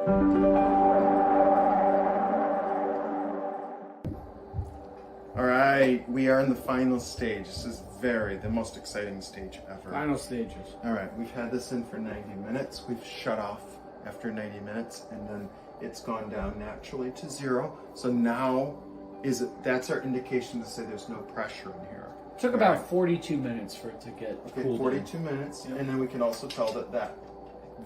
All right, we are in the final stage. This is the most exciting stage ever. Final stages. All right, we've had this in for 90 minutes. We've shut off after 90 minutes, and then it's gone down naturally to 0. So now that's our indication to say there's no pressure in here. It took about 42 minutes for it to get cooled 42 down. minutes, Yep. and then we can also tell that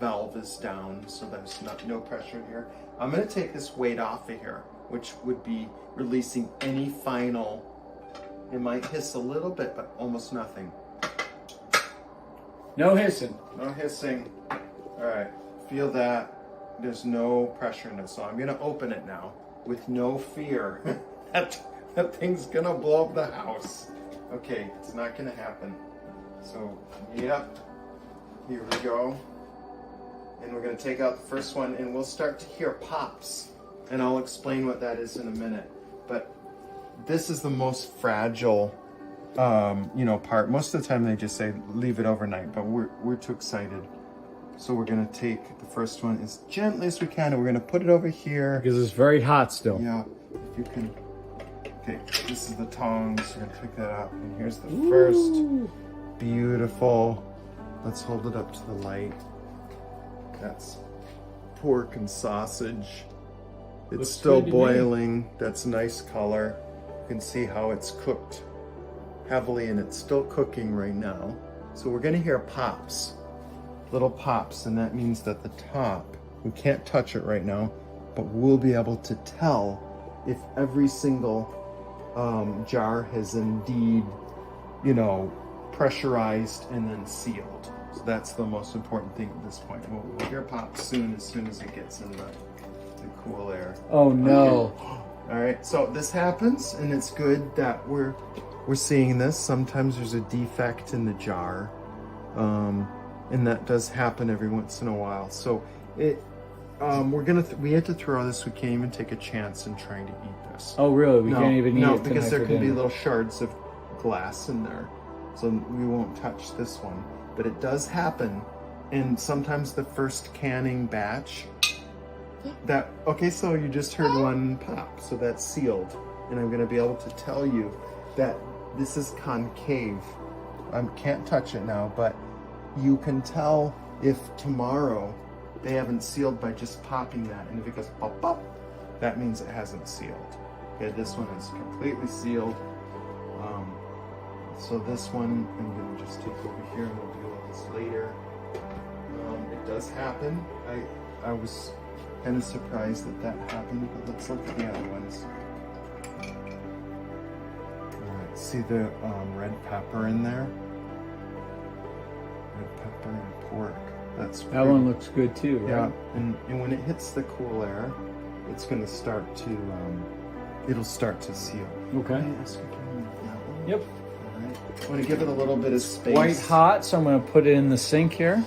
valve is down, so there's no pressure in here. I'm going to take this weight off of here, which would be releasing any final. It might hiss a little bit, but almost nothing. No hissing. No hissing. All right, feel that. There's no pressure in it, so I'm going to open it now with no fear that thing's going to blow up the house. Okay, it's not going to happen. So, yep, here we go. And we're going to take out the first one, and we'll start to hear pops. And I'll explain what that is in a minute. But this is the most fragile, part. Most of the time they just say leave it overnight, but we're too excited. So we're going to take the first one as gently as we can, and we're going to put it over here. Because it's very hot still. Yeah, if you can. Okay, this is the tongs. We're going to pick that up. And here's the first. Beautiful. Let's hold it up to the light. That's pork and sausage. It's Looks still good to me. boiling. That's a nice color. You can see how it's cooked heavily, and it's still cooking right now. So we're going to hear pops. Little pops, and that means that the top, we can't touch it right now, but we'll be able to tell if every single jar has indeed, pressurized and then sealed. So that's the most important thing at this point. We'll hear pops as soon as it gets in the cool air. Oh no. Okay. All right, so this happens, and it's good that we're seeing this. Sometimes there's a defect in the jar. And that does happen every once in a while. So we had to throw this. We can't even take a chance in trying to eat this. Oh really? We can't even eat it because there for could be dinner. little shards of glass in there. So we won't touch this one. But it does happen. And sometimes the first canning batch, so you just heard one pop. So that's sealed. And I'm gonna be able to tell you that this is concave. I can't touch it now, but you can tell if tomorrow they haven't sealed by just popping that. And if it goes pop, pop, that means it hasn't sealed. Okay, this one is completely sealed. So this one, I'm gonna just take over here, and we'll deal with this later. It does happen. I was kind of surprised that happened, but let's look at the other ones. All right, see the red pepper in there? Red pepper and pork. That one looks good too, right? Yeah, and when it hits the cool air, it's going to start to it'll start to seal. Okay. Can I ask you to move that one? Yep. All right. I'm going to give it a little bit of space. White hot, so I'm going to put it in the sink here.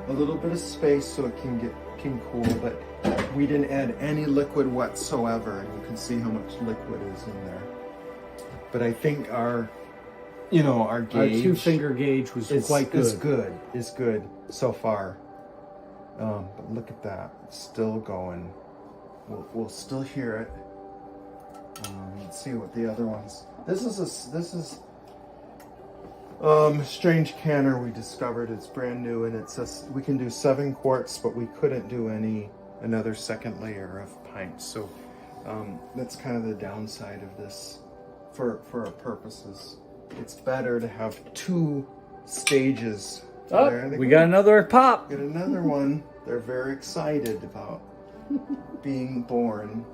A little bit of space so it can cool, but we didn't add any liquid whatsoever, and you can see how much liquid is in there. But I think our gauge, Our 2-finger gauge was quite good. Is good so far. But look at that, it's still going. We'll still hear it. Let's see what the other ones. This is strange canner we discovered. It's brand new, and it says we can do 7 quarts, but we couldn't do another second layer of pints. So that's kind of the downside of this for our purposes. It's better to have 2 stages. Oh, we got another pop. Get another one. They're very excited about being born.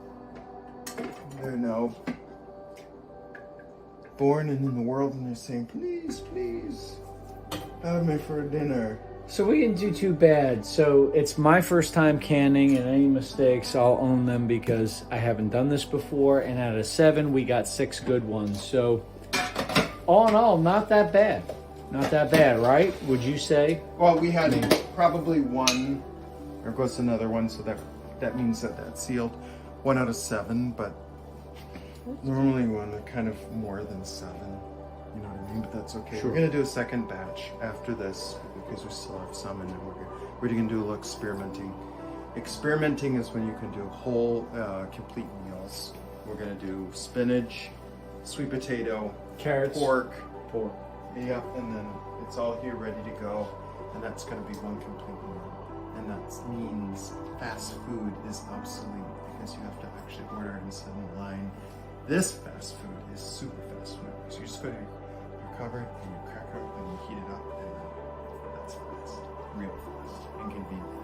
They're now born and in the world, and they're saying, please, please, have me for dinner. So we didn't do too bad. So it's my first time canning, and any mistakes, I'll own them because I haven't done this before. And out of 7, we got 6 good ones. So all in all, not that bad. Not that bad, right? Would you say? Well, we had probably 1. There goes another one, so that means that's sealed. 1 out of 7, but normally 1 are kind of more than 7. You know what I mean? But that's okay. Sure. We're gonna do a second batch after this because we still have some, and then we're gonna do a little experimenting. Experimenting is when you can do whole, complete meals. We're gonna do spinach, sweet potato, Carrots. pork. Pork. Yep, and then it's all here ready to go, and that's gonna be one complete meal. And that means fast food is obsolete because you have to actually order and sit in line. This fast food is super fast food. So you just go to your cupboard and you crack it and you heat it up, and that's fast, real fast and convenient.